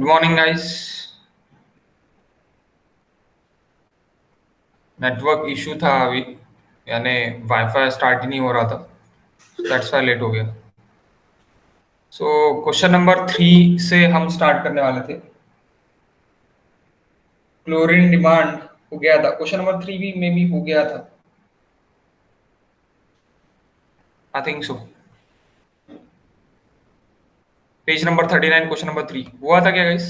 Good morning guys. Network issue था अभी, यानी वाईफाई स्टार्ट ही नहीं हो रहा था, दैट्स वाई लेट हो गया। सो क्वेश्चन नंबर 3 से हम स्टार्ट करने वाले थे। क्लोरीन डिमांड हो गया था, क्वेश्चन नंबर 3 भी मे बी हो गया था, I think so. Page number 39 question number 3 हुआ था क्या guys?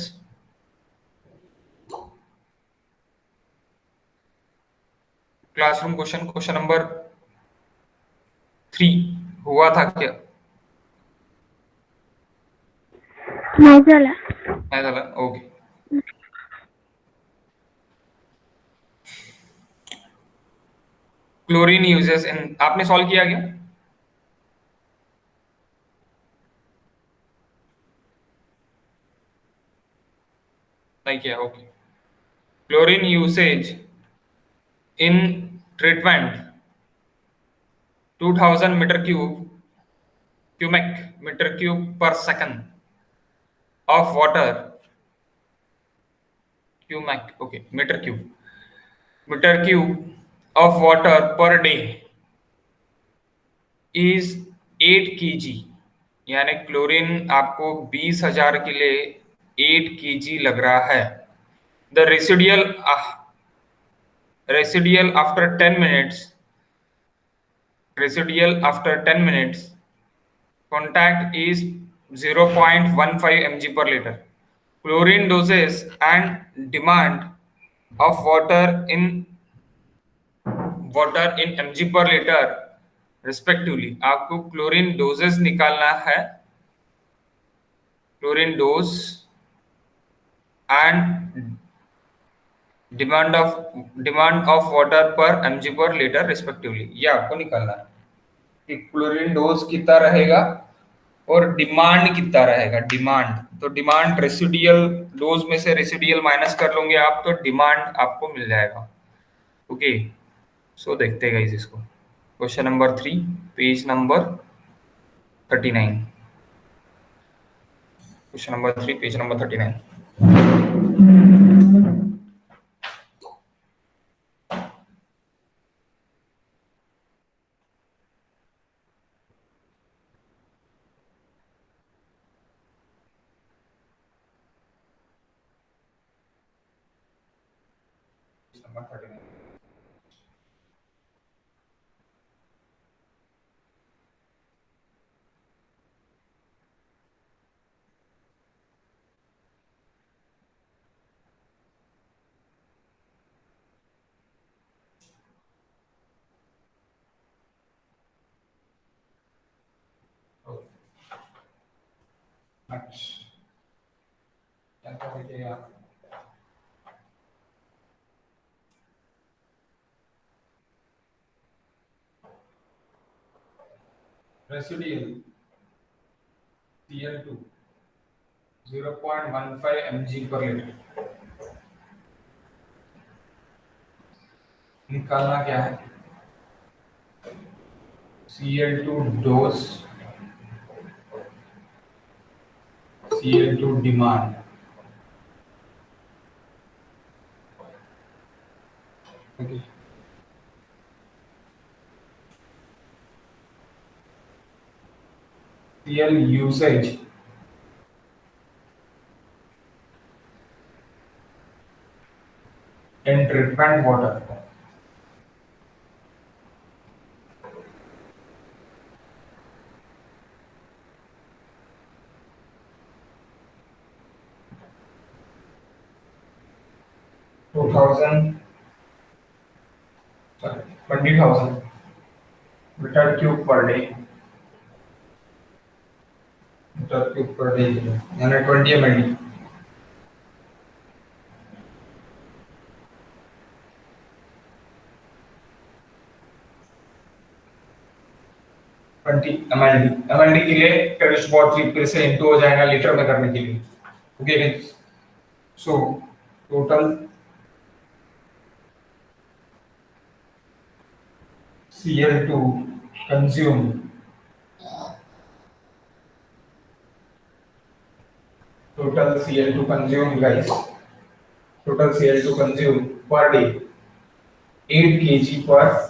Classroom question, question number 3 हुआ था क्या? नाही झाला. नहीं झाला, ओके। क्लोरीन यूजेस इन, आपने सॉल्व किया क्या? नहीं किया, okay. Chlorine usage in treatment 2000 metre cumec metre cube per second of water, cubic, okay, meter cube of water per day is 8 kg। यानी क्लोरीन आपको 20,000 के लिए 8 kg लग रहा है। The residual after 10 minutes, contact is 0.15 mg per liter। Chlorine doses and demand of water in mg per liter respectively. आपको chlorine doses निकालना है, chlorine dose and demand of water पर एमजी पर लीटर रिस्पेक्टिवली, ये आपको निकालना है कि क्लोरीन डोज कितना रहेगा और डिमांड कितना रहेगा। डिमांड तो डिमांड रेसिडियल डोज में से रेसिडियल माइनस कर लोगे आप, तो डिमांड आपको मिल जाएगा। ओके, सो देखते हैं गाइस इसको। Question number 3, page number 39। Question number 3, page number 39। Number 39। अच्छा, क्या करेंगे आप? Residual Cl2 0.15 mg per litre निकालना क्या है? Cl2 dose, Cl2 demand. Okay, Cl usage in treatment water 2000 20,000 metre cube per day, metre cube per day यानी 20 ml। 20 mld के लिए 10 फिर से इंटू हो जाएगा लीटर में करने के लिए। Okay, so total Cl2 consume total Cl2 consumed, guys. Total Cl2 consumed per day 8 kg per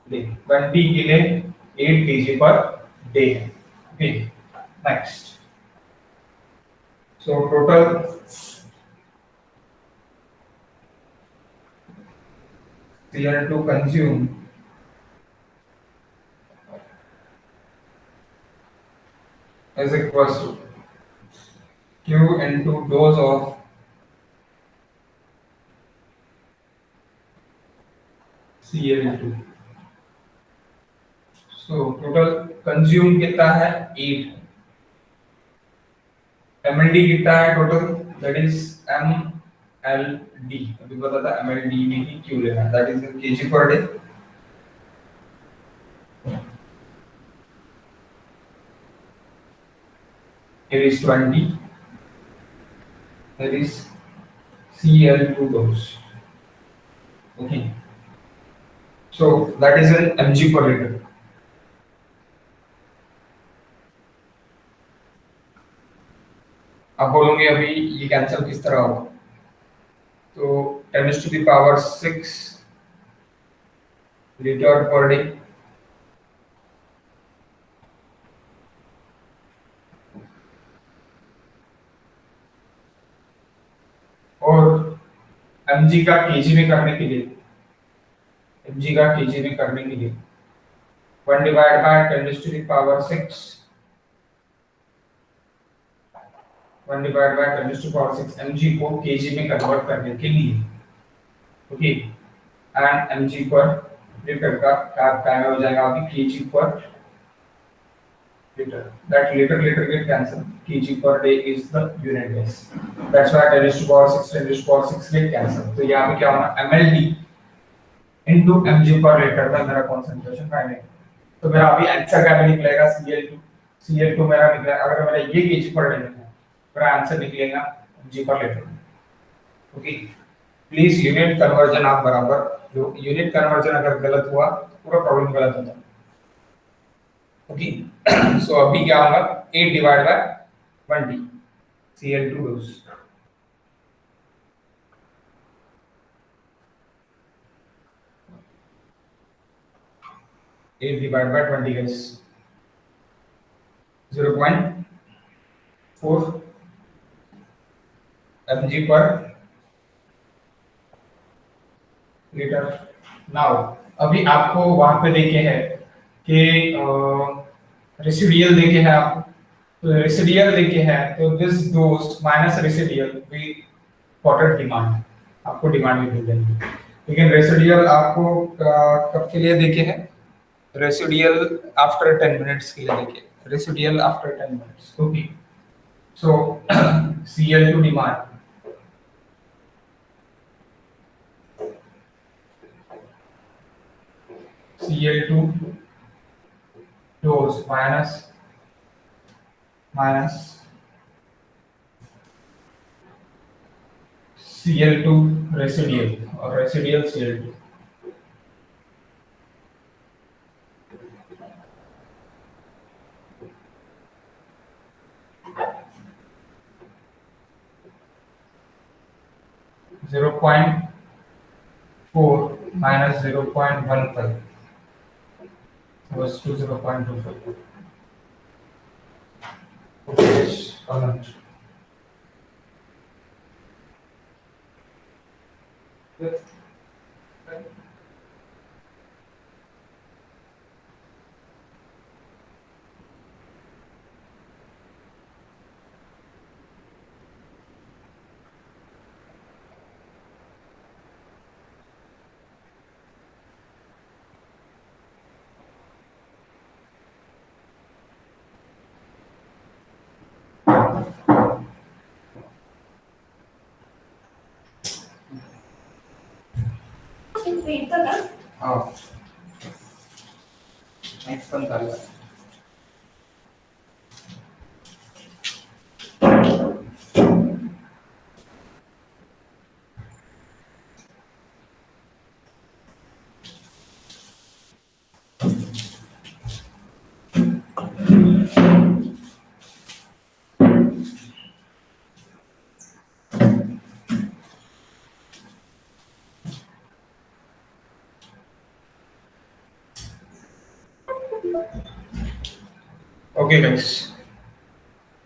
day. 20 के लिए 8 kg per day. Okay. Next. So total Cl2 consumed is equals to Q into dose of Cl2. So total consume कितना है 8. mld कितना है total, that is mld. अभी पता था mld में ही क्यों लेना, that is in kg per day. Here is 20. There is Cl2 dose. Okay. So that is in mg per liter. आप बोलोगे अभी ये कैंसिल किस तरह होगा, तो 10 to the power 6 liter per day और mg का kg में करने के लिए, mg का kg में करने के लिए 1 divided by 10 to the power 6, 1 divided by 10 to the power 6 mg को kg में कन्वर्ट करने के लिए. Okay. And mg per litre का क्या हो जाएगा अभी kg पर liter. That liter get cancelled. kg per day is the unit base. That's why 10 to the power 6, 10 to the power 6 get cancelled. तो यहाँ पे क्या होना mld into mg per liter का मेरा concentration फाइंड है. तो मेरा अभी आंसर क्या निकलेगा Cl2. Cl2 मेरा निकलेगा, अगर मेरा ये kg पर डे है मेरा आंसर निकलेगा mg per litre. Okay. Please unit conversion आप बराबर, जो यूनिट कन्वर्जन अगर गलत हुआ तो पूरा प्रॉब्लम गलत होता है. ओके. सो अभी क्या होगा 8 divide by 20 Cl2 dose. Eight divide by 20 guys 0.4 mg per litre. Now अभी आपको वहां पे देखे हैं कि रेसिडुअल देखे हैं आप, तो रेसिडुअल देखे हैं तो this dose minus residual we quarter demand, आपको डिमांड भी मिल जाएगी. लेकिन रेसिडुअल आपको कब के लिए देखे हैं, रेसिडुअल आफ्टर 10 मिनट्स के लिए देखे, residual after 10 minutes. Okay. So Cl2 demand Cl2 dose minus Cl2 residual or residual Cl2. (0.4 minus 0.15 was to 0.25. Okay, comment. Next one कर लो. Okay guys,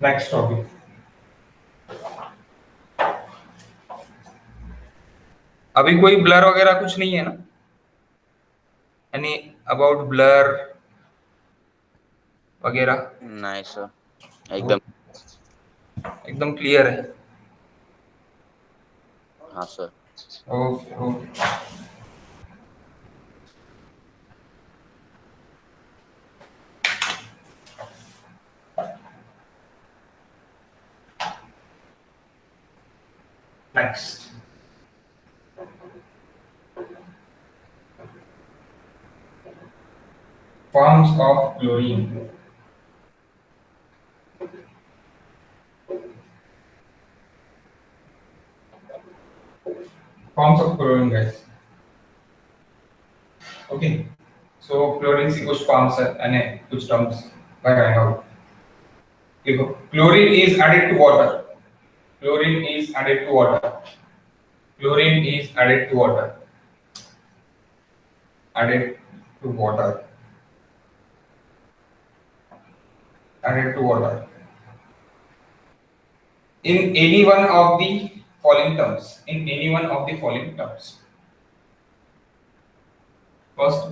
next topic. अभी कोई ब्लर वगैरह कुछ नहीं है ना? यानी अबाउट ब्लर वगैरह? नहीं सर, वो एकदम। एकदम क्लियर है। हाँ sir. Okay okay. Next, forms of chlorine. Forms of chlorine guys. Okay, so chlorine की कुछ फॉर्म्स है यानी कुछ टर्म्स लगाएगा वो। देखो, chlorine is added to water. Chlorine is added to water. Chlorine is added to water. Added to water. Added to water in any one of the following terms. In any one of the following terms. First,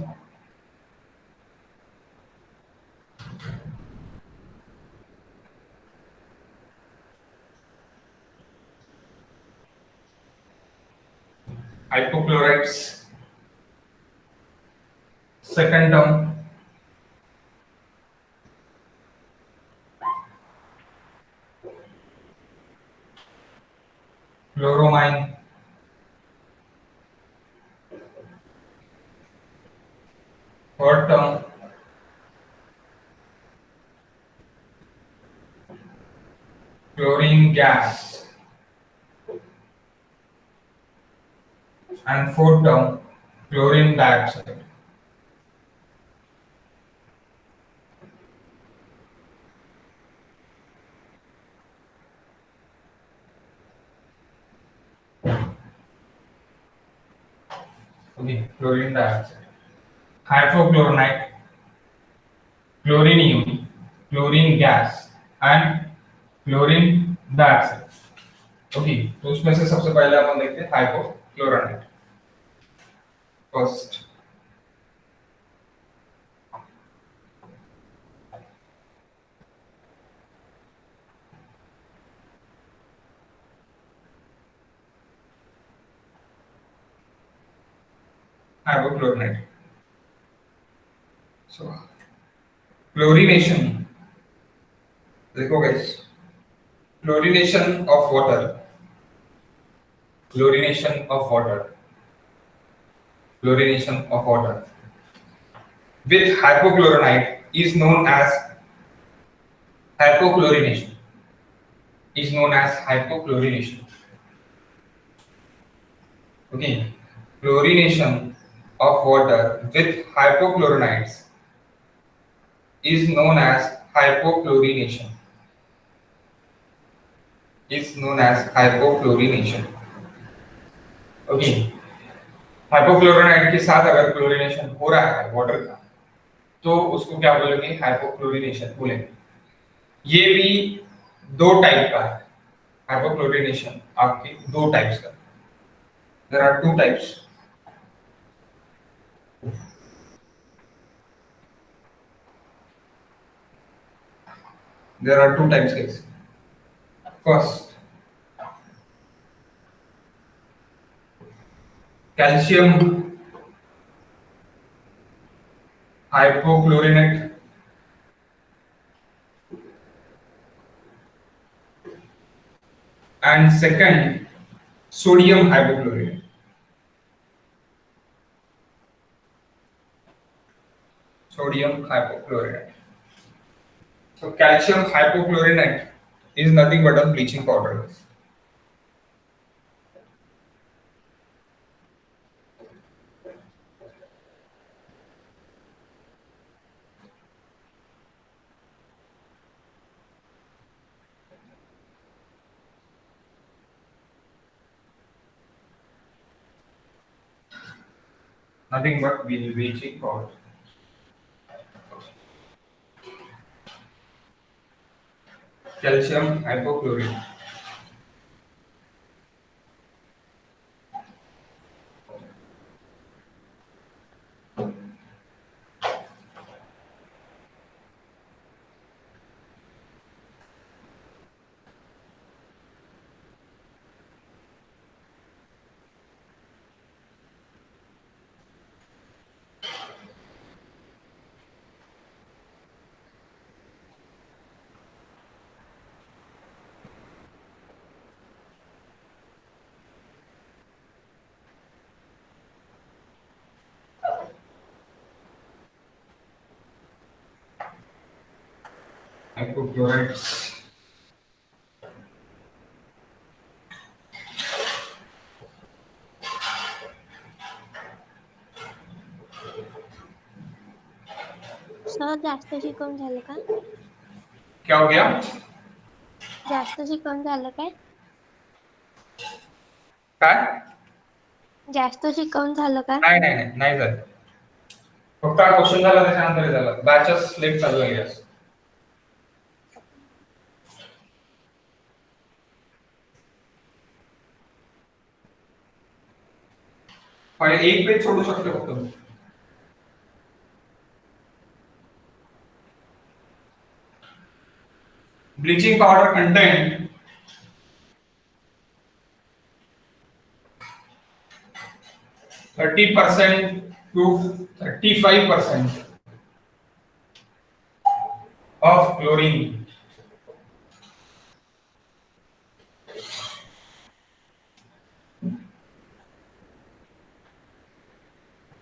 hypochlorites. Second term, chloramine. Third term, chlorine gas. And fourth term, chlorine dioxide. Okay, chlorine dioxide. Hypochlorite, chlorinium, chlorine gas and chlorine dioxide. Okay, तो उसमें से सबसे पहले अपन देखते हैं hypochlorite. First, hypochlorite. So chlorination, देखो guys, chlorination of water, chlorination of water, chlorination of water with hypochlorite is known as hypochlorination. Is known as hypochlorination. Okay, chlorination of water with hypochloronites is known as hypochlorination. Is known as hypochlorination. Okay, hypochloride के साथ अगर chlorination हो रहा है water का तो उसको क्या बोलेंगे? हाइपोक्लोरिनेशन बोलेंगे। ये भी दो टाइप का है हाइपोक्लोरिनेशन, आपके दो टाइप्स का। There are two types. There are two types guys. First, calcium hypochlorinated and second sodium hypochlorite. Sodium hypochlorite. So calcium hypochlorite is nothing but a bleaching powder. Nothing but bleaching powder. Calcium hypochloride. Hypochlorides. Sir जास्त शिकवून झालं का? क्या हो गया? जास्त शिकवून झालं काय? काय? जास्त शिकवून झालं का? नाही नाही नाही नाही झालं. फक्त हा क्वेश्चन झाला त्याच्यानंतर झालं. बॅचेस लेट चालू आहे आज. एक पेज सोडू शकतो फक्त मी. Bleaching powder contain 30% to 35% of chlorine.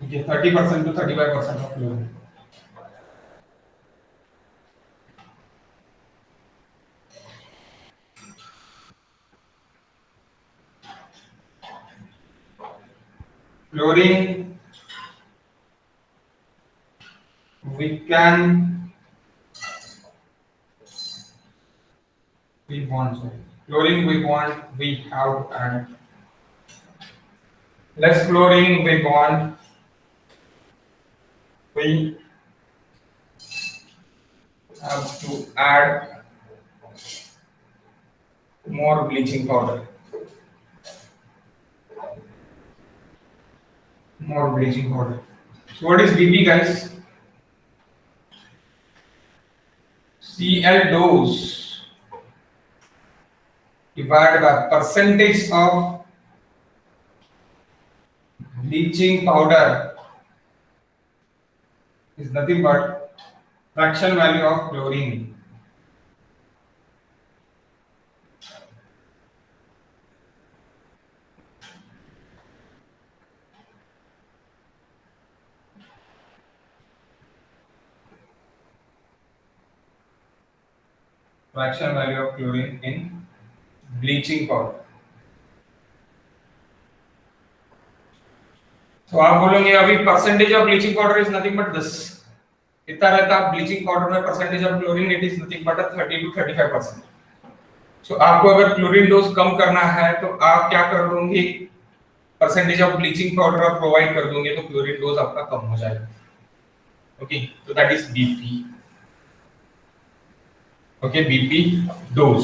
Okay, 30% to 35% of chlorine. Chlorine we want so chlorine we have to add less chlorine we have to add more bleaching powder. More bleaching powder. So what is BP, guys? Cl dose divided by percentage of bleaching powder is nothing but fraction value of chlorine. Fraction value of chlorine in bleaching powder. तो आप बोलोगे अभी percentage of bleaching powder is nothing but this. कितना रहता है bleaching powder में percentage of chlorine? It is nothing but 30 to 35%. सो आपको अगर क्लोरीन डोज कम करना है तो आप क्या कर दोगे? परसेंटेज ऑफ ब्लीचिंग पाउडर आप प्रोवाइड कर दोगे तो क्लोरीन डोज आपका कम हो जाएगा. ओके, तो that is BP. Okay, BP dose.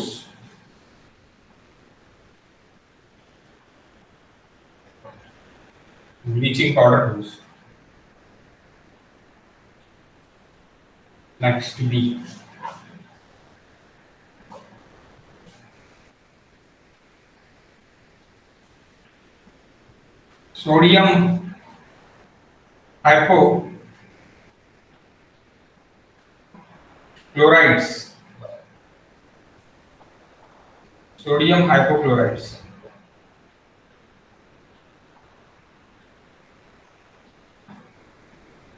Bleaching powder dose. Next B. Sodium hypochlorides. Sodium hypochlorides.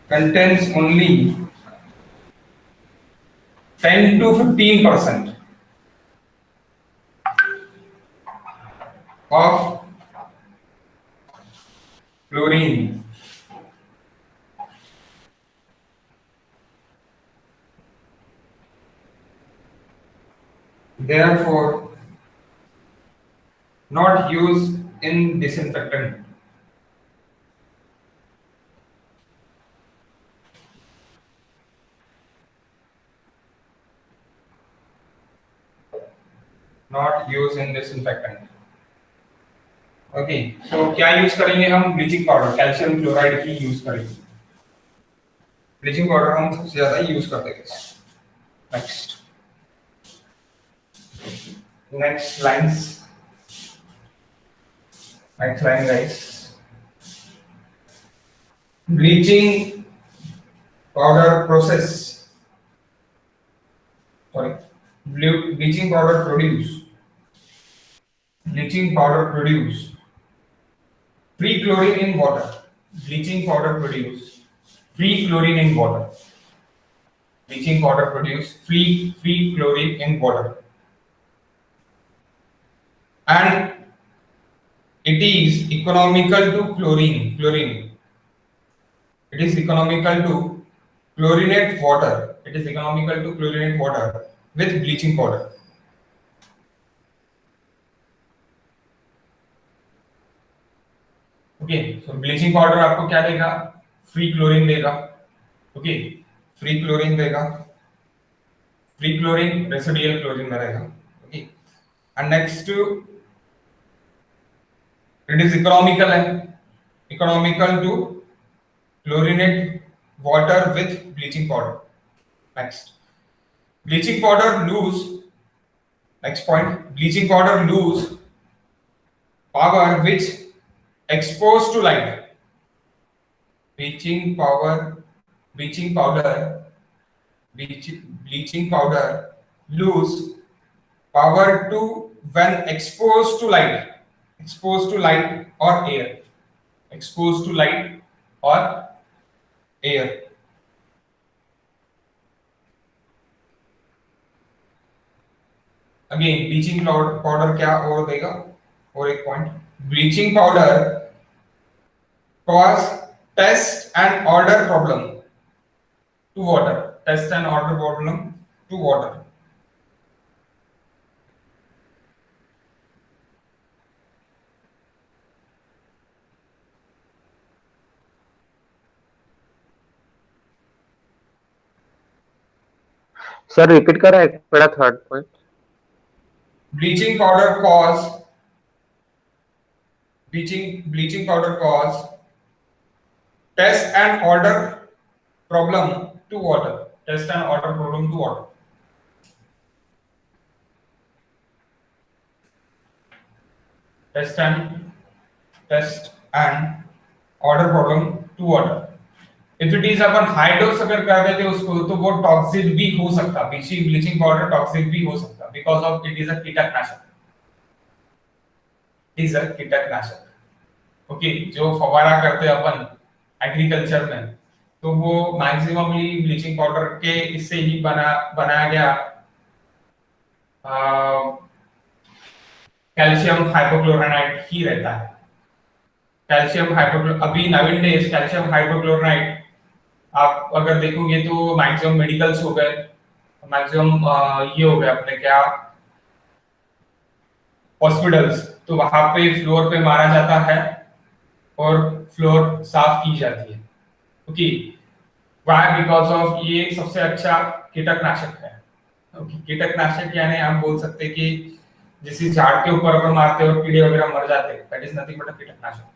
Contains only 10 to 15% of chlorine. Therefore, not used in disinfectant. Not use in disinfectant. Okay, so क्या use करेंगे हम? Bleaching powder, calcium chloride की use करेंगे। Bleaching powder हम सबसे ज्यादा use करते हैं। Next, next lines, next line guys. Bleaching powder process, sorry, bleaching powder produce free chlorine in water. Bleaching powder produce free chlorine in water. Bleaching powder produce free chlorine in water, and it is economical to chlorine. It is economical to chlorinate water. It is economical to chlorinate water with bleaching powder. Okay, so bleaching powder आपको क्या देगा? Free chlorine देगा। Okay, free chlorine देगा, free chlorine residual chlorine में रहेगा। Okay, and next it is economical है, economical to chlorinate water with bleaching powder. Next, bleaching powder lose, next point, bleaching powder lose power which exposed to light. Bleaching powder lose power to when exposed to light or air, exposed to light or air. Again, bleaching powder क्या और देगा? और एक point, bleaching powder cause test and order problem to water. Test and order problem to water. Sir repeat करा एक बड़ा third point. Bleaching powder cause test and order problem to water. Test and order problem to water. Test and order problem to water. If it is upon high dose अगर कर देते उसको तो वो toxic भी हो सकता, ब्लीचिंग पाउडर टॉक्सिक भी हो सकता, because of it is a कीटनाशक। इज अ कीटनाशक। ओके, जो फवारा करते हैं अपन एग्रीकल्चर में, तो वो मैक्सिममली ब्लीचिंग पाउडर के इससे ही बनाया गया कैल्शियम हाइपोक्लोराइड ही रहता है। कैल्शियम हाइपोक्लो अभी नवीन डेज कैल्शियम हाइपोक्लोराइड आप अगर देखोगे तो मैक्सिमम मेडिकल्स हो गए, मैक्सिमम ये हो गए अपने क्या हॉस्पिटल्स, तो वहां पे फ्लोर पे मारा जाता है और फ्लोर साफ की जाती है। Okay, why? बिकॉज ऑफ ये सबसे अच्छा कीटनाशक है। ओके, कीटनाशक यानी हम बोल सकते हैं कि जैसे झाड़ के ऊपर अपन मारते हैं और कीड़े वगैरह मर जाते हैं, दैट इज नथिंग बट अ कीटनाशक,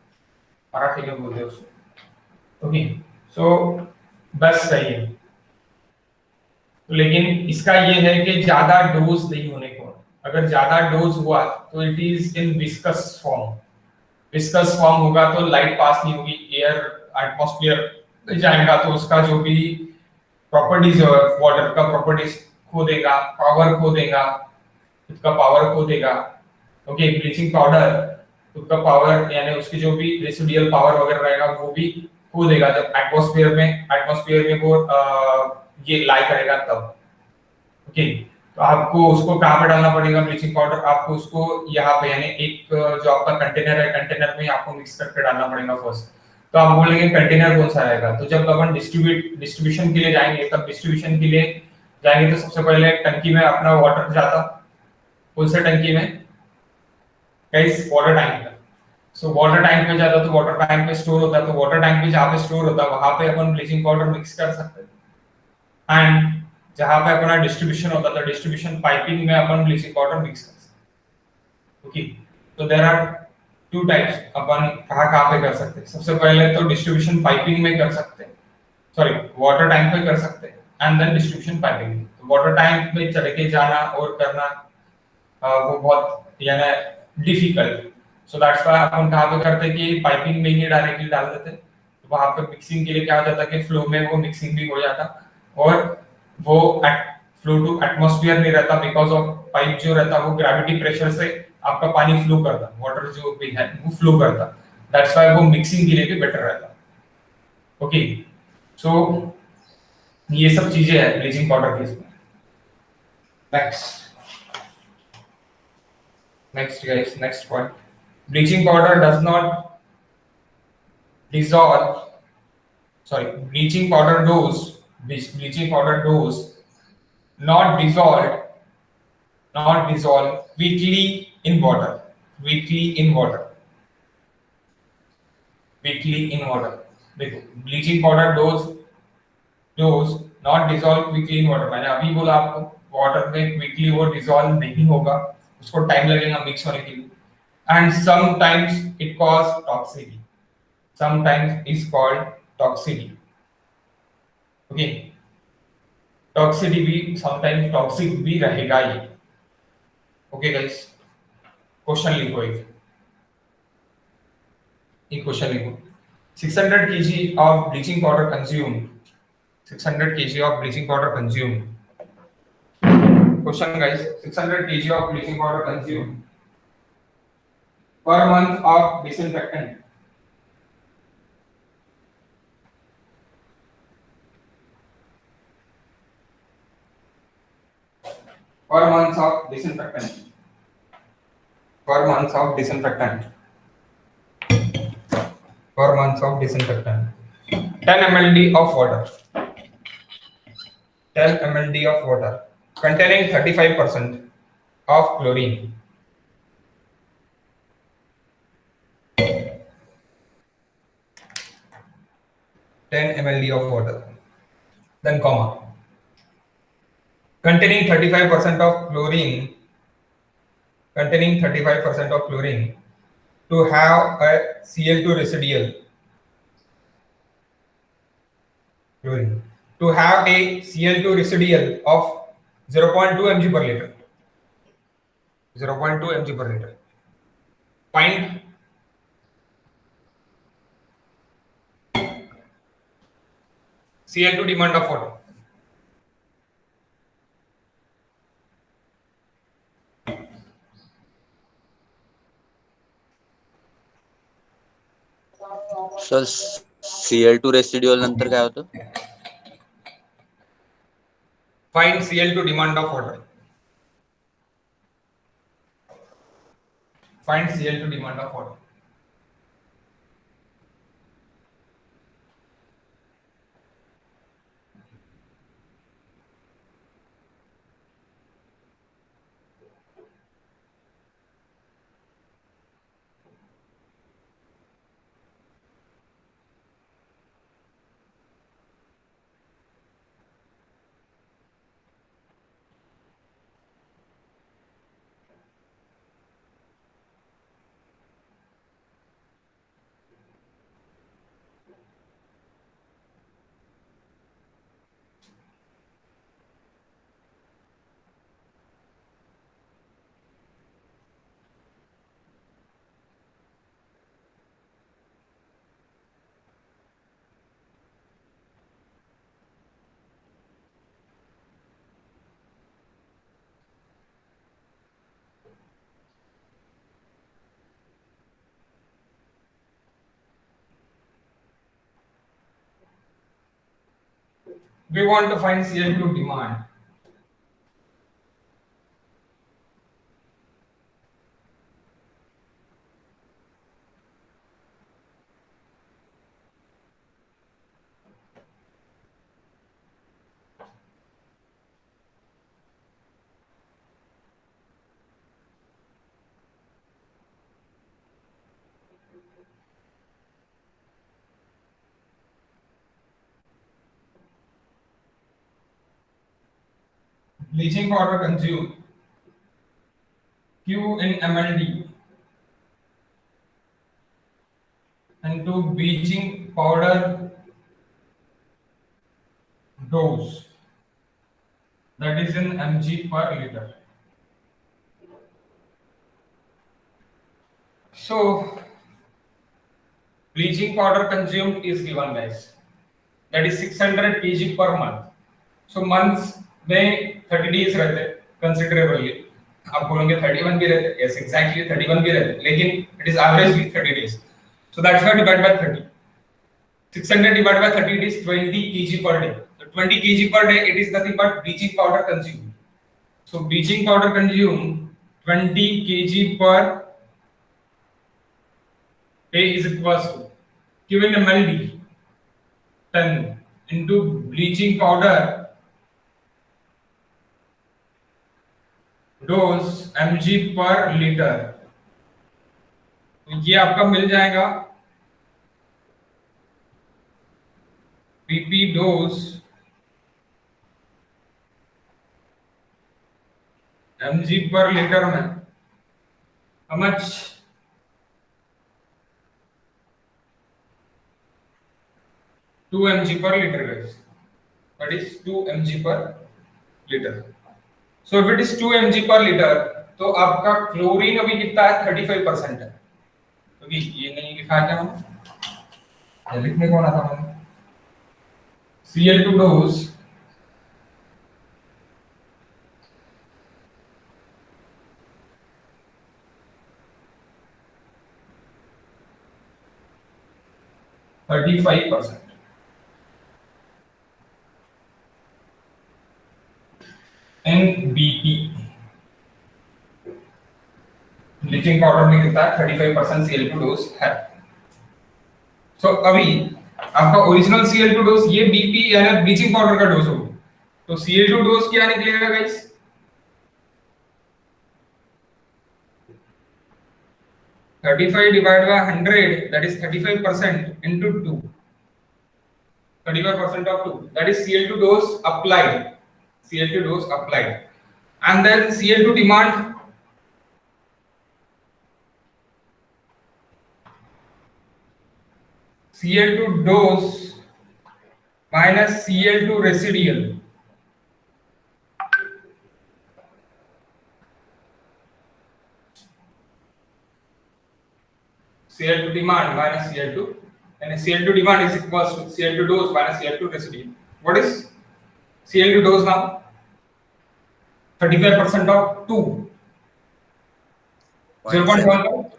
मराठी में बोलते हैं उसको। ओके, सो बस सही है, लेकिन इसका ये है कि ज्यादा डोज नहीं होने को। अगर ज्यादा डोज हुआ तो it is in viscous form. Viscous form होगा तो लाइट पास नहीं होगी, एयर एटमॉस्फेयर जाएगा तो उसका जो भी प्रॉपर्टीज है वाटर का प्रॉपर्टीज खो देगा, पावर खो देगा, उसका पावर खो देगा। ओके, ब्लीचिंग पाउडर उसका पावर यानी उसकी जो भी रेसिडुअल पावर वगैरह रहेगा वो भी खो देगा जब एटमॉस्फेयर में वो ये लाई करेगा तब। ओके, तो आपको उसको कहाँ पे डालना पड़ेगा ब्लीचिंग पाउडर? आपको उसको यहाँ पे यानी एक जो आपका कंटेनर है, कंटेनर में आपको मिक्स करके डालना पड़ेगा फर्स्ट। तो आप बोलेंगे कंटेनर कौन सा रहेगा? तो जब अपन डिस्ट्रीब्यूशन के लिए जाएंगे, तब डिस्ट्रीब्यूशन के लिए जाएंगे तो सबसे पहले टंकी में अपना वाटर जाता। कौन सा टंकी में गाइस? वाटर टैंक में। सो वाटर टैंक में जाता तो वाटर टैंक में स्टोर होता, तो वाटर टैंक में जहाँ पे स्टोर होता वहां पे अपन ब्लीचिंग पाउडर मिक्स कर सकते हैं। एंड जहां पे अपना डिस्ट्रीब्यूशन होता था, डिस्ट्रीब्यूशन पाइपिंग में अपन ब्लीचिंग पाउडर मिक्स कर सकते हैं। ओके, तो देयर आर टू टाइप्स, अपन कहाँ कहाँ पे कर सकते हैं। सबसे पहले तो डिस्ट्रीब्यूशन पाइपिंग में कर सकते हैं, सॉरी वाटर टैंक में कर सकते हैं, एंड देन डिस्ट्रीब्यूशन पाइपिंग में। तो वाटर टैंक में चढ़ के जाना और करना वो बहुत यानी डिफिकल्ट, सो दैट्स व्हाई अपन कहाँ पे करते हैं कि पाइपिंग में ही डायरेक्टली डाल देते हैं। तो वहां पे मिक्सिंग के लिए क्या हो जाता है कि फ्लो में वो मिक्सिंग भी हो जाता, और वो फ्लो टू एटमॉस्फेयर नहीं रहता, बिकॉज ऑफ पाइप जो रहता वो ग्रेविटी प्रेशर से आपका पानी फ्लो करता, वाटर जो भी है वो फ्लो करता, दैट्स व्हाई वो मिक्सिंग के लिए भी बेटर रहता। ओके, सो ये सब चीजें है ब्लीचिंग पाउडर के इसमें। Next, next guys, next point, bleaching powder does not dissolve, sorry, bleaching powder dose not dissolved, not dissolve weekly in water, weekly in water, weekly in water। देखो, bleaching powder dose not dissolve quickly in water, मैंने अभी बोला आपको water में quickly वो dissolve नहीं होगा, उसको टाइम लगेगा मिक्स होने के लिए, and sometimes it cause toxicity, sometimes is called toxicity। Okay, toxicity भी समटाइम्स टॉक्सिक भी रहेगा ये। ओके गाइस, क्वेश्चन लिखो, एक क्वेश्चन लिखो, 600 kg of bleaching powder consumed, 600 kg of bleaching powder consumed, question guys, 600 kg of bleaching powder consumed per month of disinfectant, per month of disinfectant, per month of disinfectant, per month of disinfectant, 10 ml of water, 10 ml of water containing 35% of chlorine, 10 ml of water, then comma, containing 35% of chlorine, containing 35% of chlorine, to have a Cl2 residual, chlorine, to have a Cl2 residual of 0.2 mg per liter, 0.2 mg per liter. Find Cl2 demand of water. Sir Cl2 residual नंतर काय होतं? Find Cl2 demand of water. Find Cl2 demand of water. We want to find Cl2 demand. Bleaching powder consumed Q in MLD into bleaching powder dose, that is in mg per liter. So bleaching powder consumed is given, guys, that is 600 kg per month. So months में 30 days रहते हैं considerably. आप बोलेंगे 31 भी रहते, yes exactly 31 भी रहते, लेकिन it is averagely 30 days. So that's why divide by 30. 600 divided by 30 is 20 kg per day. So 20 kg per day, it is nothing but bleaching powder consumed. So bleaching powder consumed 20 kg per day is equals to Q in mld 10 into bleaching powder dose mg per liter. तो ये आपका मिल जाएगा PP dose mg per liter में how much? 2 mg per liter, guys. That is 2 mg per liter. So if it is 2 mg per liter, तो आपका chlorine अभी कितना है 35% है, क्योंकि ये नहीं लिखा है क्या मैंने, लिखने कौन था मैंने, Cl2 dose %35 NBP bleaching powder में कितना है 35% Cl2 डोज है. सो अभी आपका ओरिजिनल Cl2 डोज ये BP यानी ब्लीचिंग पाउडर का डोज होगा, तो Cl2 डोज क्या निकलेगा guys, 35 divided by 100, that is 35% into 2, 35% of 2, that is Cl2 dose applied, Cl2 dose applied, and then Cl2 demand, Cl2 dose minus Cl2 residual, Cl2 demand minus Cl2, and Cl2 demand is equals to Cl2 dose minus Cl2 residual. What is Cl2 dose now? 35% of 2, 0.7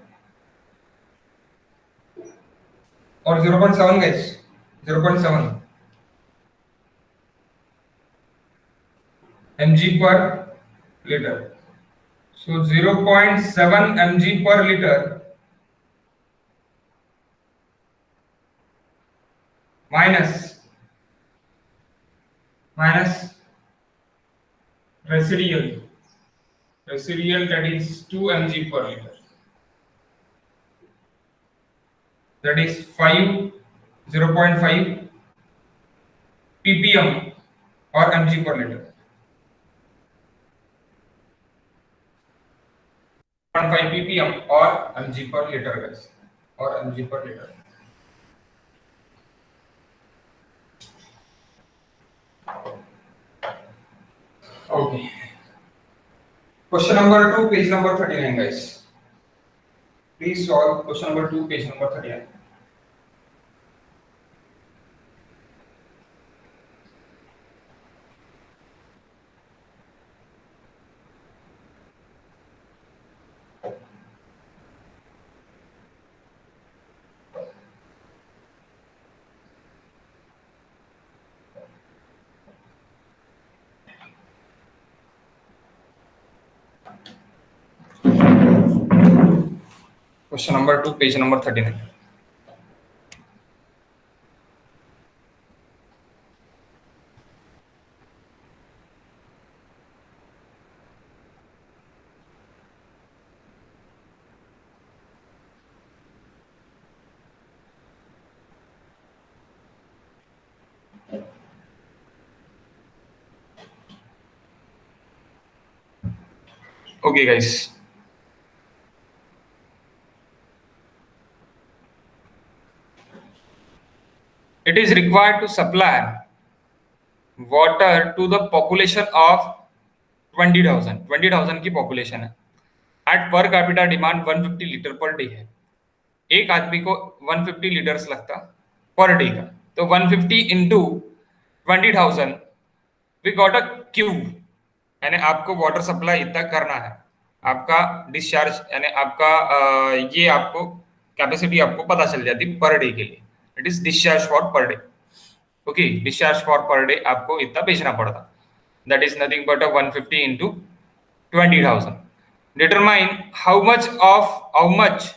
or 0.7 guys, 0.7 mg per liter. So 0.7 mg per liter minus residual, that is 2 mg per liter, that is 0.5 ppm or mg per liter, 0.5 ppm or mg per liter guys, or mg per liter. Okay. Question number 2, page number 39 guys. Please solve question number 2, page number 39. Question number 2, page number 39. Okay guys, it is required to supply water to the population of 20,000 की population है, at per capita demand 150 litre per day है। एक आदमी को 150 litres लगता per day का, तो 150 into 20,000 we got a Q, यानी आपको वाटर सप्लाई इतना करना है, आपका डिस्चार्ज यानी आपका ये आपको कैपेसिटी आपको पता चल जाती पर डे के लिए। It is discharge for per day. Okay, discharge for per day आपको इतना भेजना पड़ता, that is nothing but 150 into 20,000। Determine how much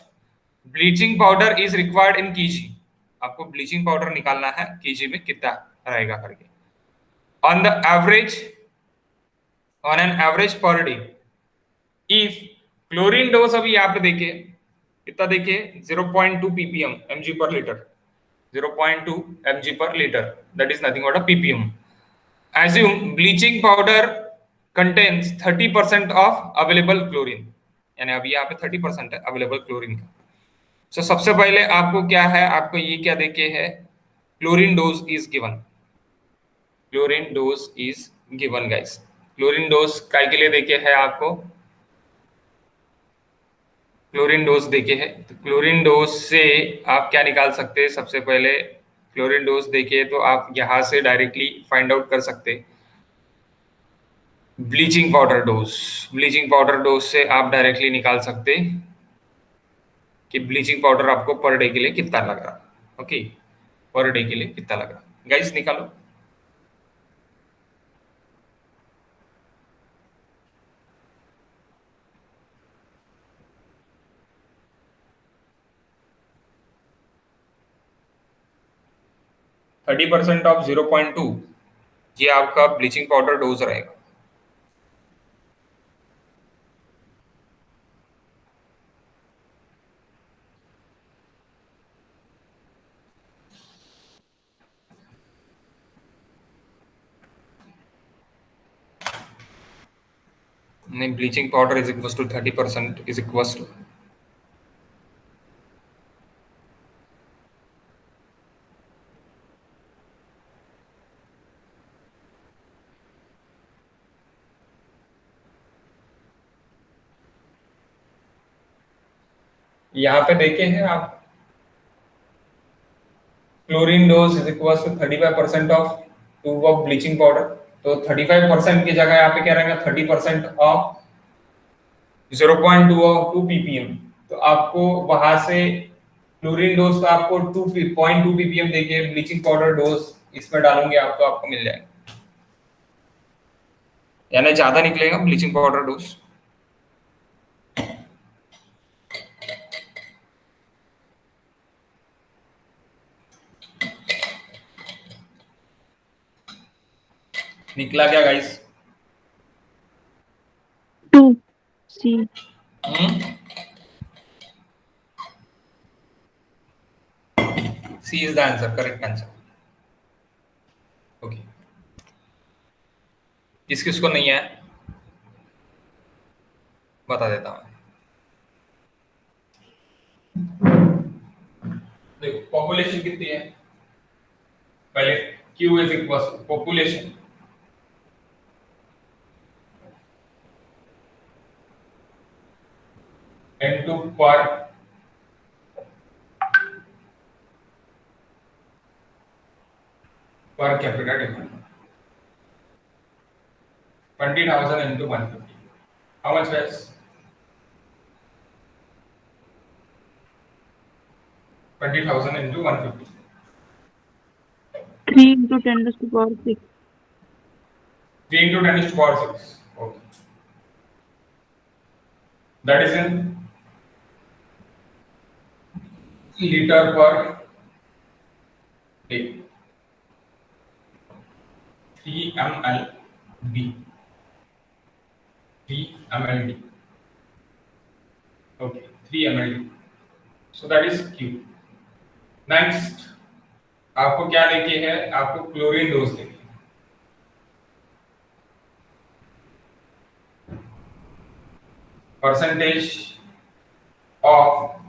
bleaching powder is required in KG. आपको ब्लीचिंग पाउडर निकालना है केजी में कितना रहेगा करके। On an average per day if chlorine dose, अभी यहाँ पे देखिए कितना देखिए 0.2 ppm mg per litre, 0.2 mg per litre, that is nothing but a ppm। assume bleaching powder contains 30% of available chlorine, यानी अभी यहाँ पे 30% है अवेलेबल क्लोरीन का। सो सबसे पहले आपको क्या है, आपको ये क्या देखे है, chlorine dose is given, chlorine dose is given guys. Chlorine dose काय के लिए देखे है आपको, क्लोरीन डोज देखे है, तो क्लोरीन डोज से आप क्या निकाल सकते हैं, सबसे पहले क्लोरीन डोज देखिए तो आप यहां से डायरेक्टली फाइंड आउट कर सकते हैं bleaching powder dose. Bleaching powder dose से आप डायरेक्टली निकाल सकते कि ब्लीचिंग पाउडर आपको पर डे के लिए कितना लग रहा। ओके, पर डे के लिए कितना लग रहा, गाइस निकालो। थर्टी परसेंट ऑफ 0.2 ये आपका ब्लीचिंग पाउडर डोज रहेगा। नहीं, bleaching powder is equal to 30% is equal to यहाँ पे देखे हैं आप, chlorine dose is equal to 35% of 2 of bleaching powder, तो 35% की जगह यहाँ पे क्या रहेगा 30% ऑफ 0.2 ऑफ 2 ppm। तो आपको वहां से क्लोरीन डोज का आपको 2.2 ppm देखिए, ब्लीचिंग पाउडर डोज इसमें डालूंगे आप तो आपको मिल जाएगा, यानी ज्यादा निकलेगा ब्लीचिंग पाउडर डोज। निकला क्या guys? 2 C। C is the answer, correct answer। Okay, किस किस को नहीं है बता देता हूं। देखो पॉपुलेशन कितनी है, पहले Q is equal to population N2 per capita demand 20,000 into 150, how much guys? 20,000 into 150, 3 into 10 to the power 6। 3 into 10 to the power 6, okay, that is in liter per day, 3 mld, 3 mld, okay, 3 mld, so that is Q। Next आपको क्या देखे है, आपको chlorine dose देखे, percentage of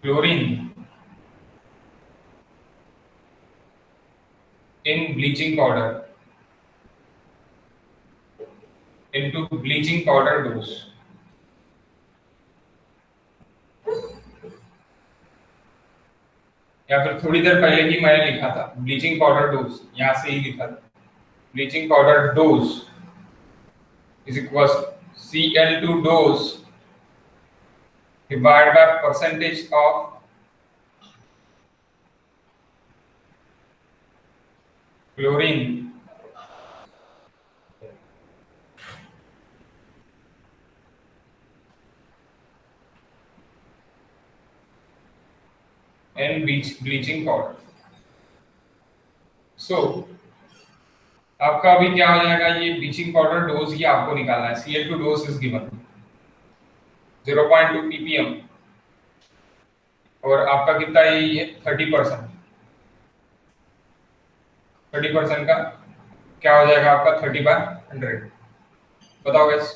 chlorine in bleaching powder into bleaching powder dose. या फिर थोड़ी देर पहले ही मैंने लिखा था ब्लीचिंग पाउडर डोज, यहां से ही लिखा था bleaching powder dose is equal Cl2 dose divided by percentage of chlorine and bleaching powder. So आपका अभी क्या हो जाएगा, ये ब्लीचिंग पाउडर डोज ही आपको निकालना है. Cl2 dose is given 0.2 ppm और आपका कितना है, ये 30%. 30% का क्या हो जाएगा आपका 30/100. बताओ guys.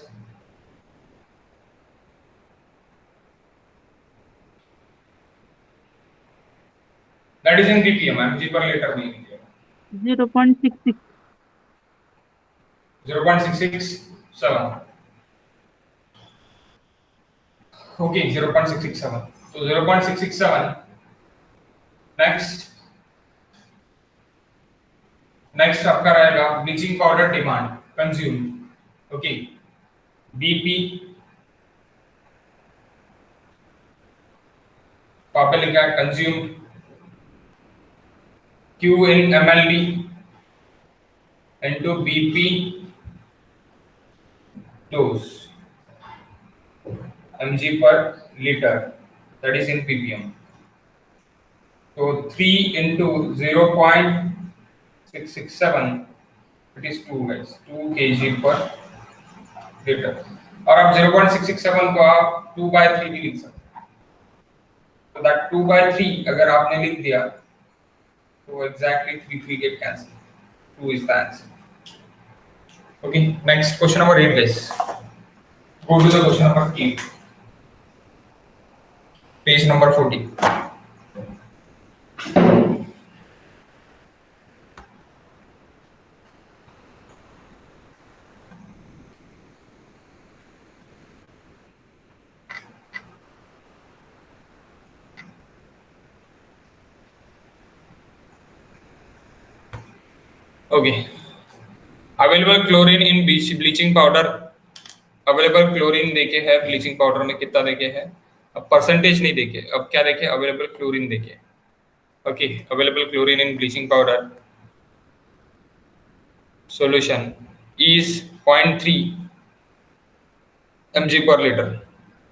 That is in ppm, mg per liter नहीं. 0.66. 0.667. Okay, 0.667. So 0.667. Next आपका रहेगा bleaching powder demand consume. Okay, BP पापा लिखा है consume Q in mld into BP dose mg per liter, that is in ppm. So 3 into 0.667, it is 2 guys, 2 kg per liter. और आप 0.667 को आप 2/3 भी लिख सकते हैं. तो that 2/3 अगर आपने लिख दिया तो exactly 3 get cancelled. 2 is the answer. Okay, next question number 8 guys. Go to the question number 8. Page number 40. Okay. Available chlorine in bleaching powder. Available chlorine देखे है ब्लीचिंग पाउडर में कितना देखे है, अब परसेंटेज नहीं देखे, अब क्या देखे, अवेलेबल क्लोरीन देखे. Okay, available chlorine in bleaching powder solution is 0.3 mg per liter.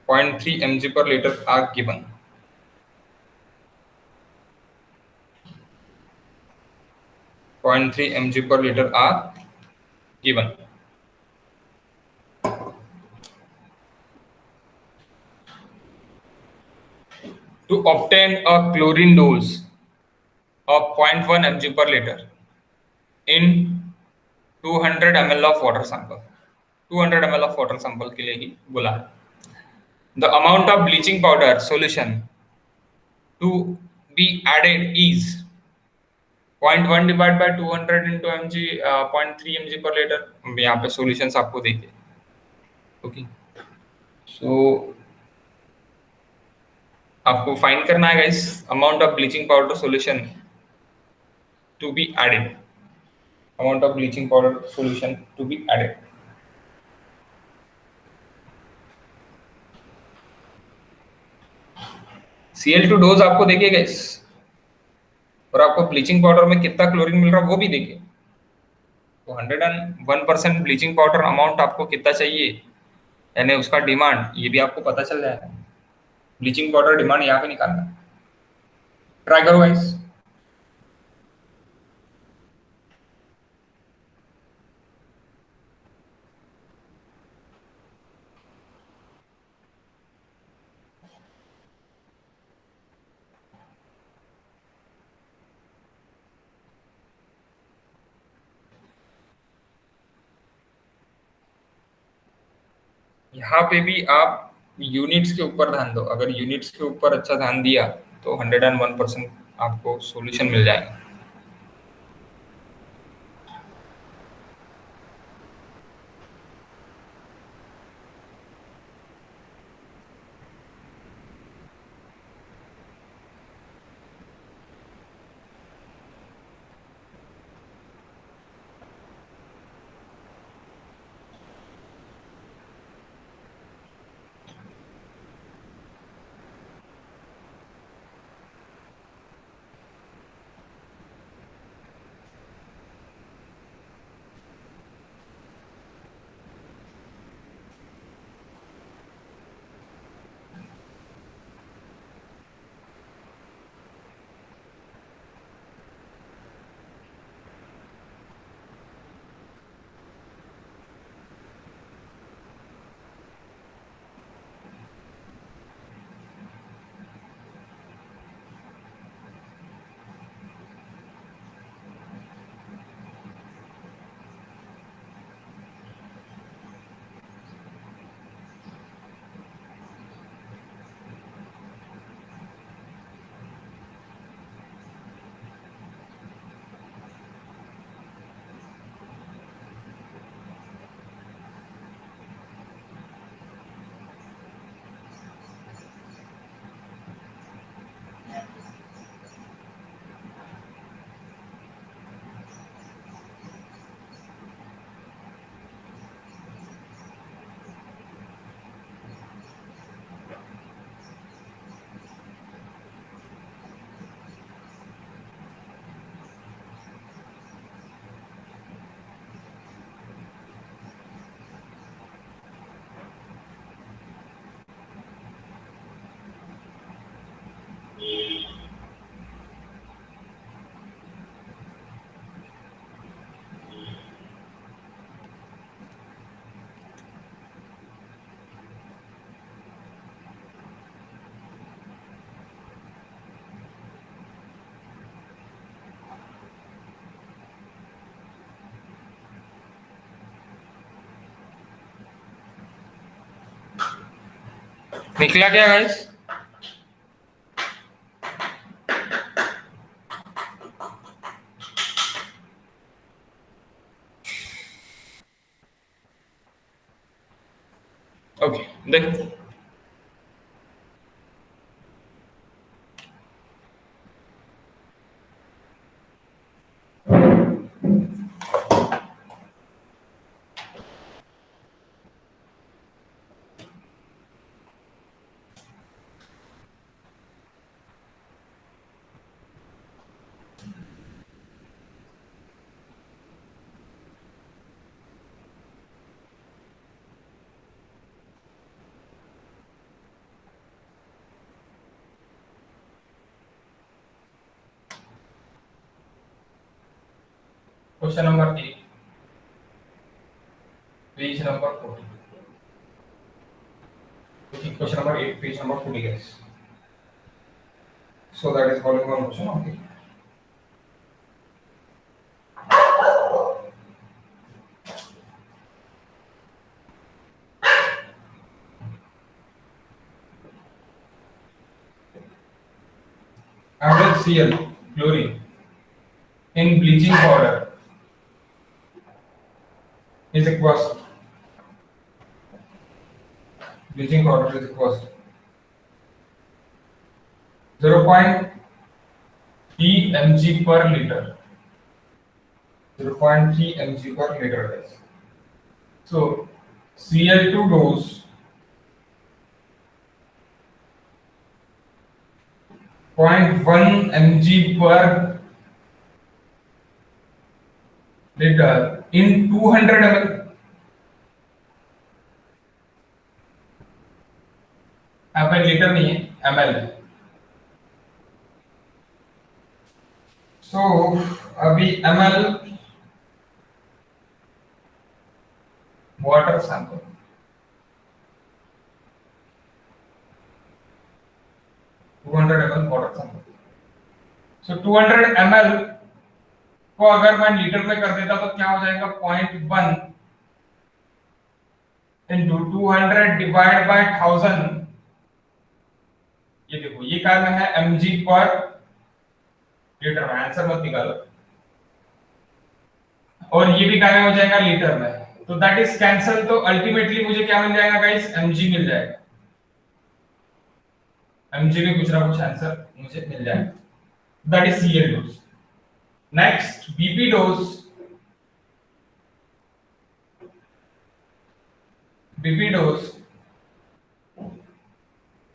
0.3 mg per liter are given. 0.3 mg per liter are given. To obtain a chlorine dose of 0.1 mg per liter in 200 ml of water sample. 200 ml of water sample के लिए ही बोला है. The amount of bleaching powder solution to be added is 0.1 divided by 200 into mg 0.3 mg per liter. यहाँ पे solutions आपको देखे. Okay. So आपको find करना है guys amount of bleaching powder solution to be added. Amount of bleaching powder solution to be added. Cl2 dose आपको देखे guys और आपको ब्लीचिंग पाउडर में कितना क्लोरीन मिल रहा है वो भी देखे. तो 101% ब्लीचिंग पाउडर अमाउंट आपको कितना चाहिए यानी उसका डिमांड ये भी आपको पता चल जाएगा. ब्लीचिंग पाउडर डिमांड यहाँ पे निकालना. ट्राई करो गाइस. यहाँ पे भी आप यूनिट्स के ऊपर ध्यान दो. अगर यूनिट्स के ऊपर अच्छा ध्यान दिया तो 101% आपको सॉल्यूशन मिल जाएगा. निकला क्या गाइस? ओके, देखो question number 8, page number 40. Question number 8, page number 40, guys. So that is following one question. Okay. Average Cl chlorine in bleaching powder is equals to bleaching powder is equals to 0.3 mg per liter. 0.3 mg per liter, guys. So Cl2 dose 0.1 mg per liter in 200 ml. यहाँ पे litre नहीं है, ml है. So अभी ml water sample, 200 ml water sample. So 200 ml को अगर मैं litre में कर देता तो क्या हो जाएगा? 0.1 into 200 डिवाइड बाय 1000. ये देखो, ये क्या में है? mg पर लीटर में. आंसर मत निकालो. और ये भी क्या में हो जाएगा? लीटर में. तो दैट इज कैंसल. तो अल्टीमेटली मुझे क्या मिल जाएगा गाइस? mg मिल जाएगा. mg में कुछ ना कुछ आंसर मुझे मिल जाएगा. That is Cl dose. Next Bp dose. Bp dose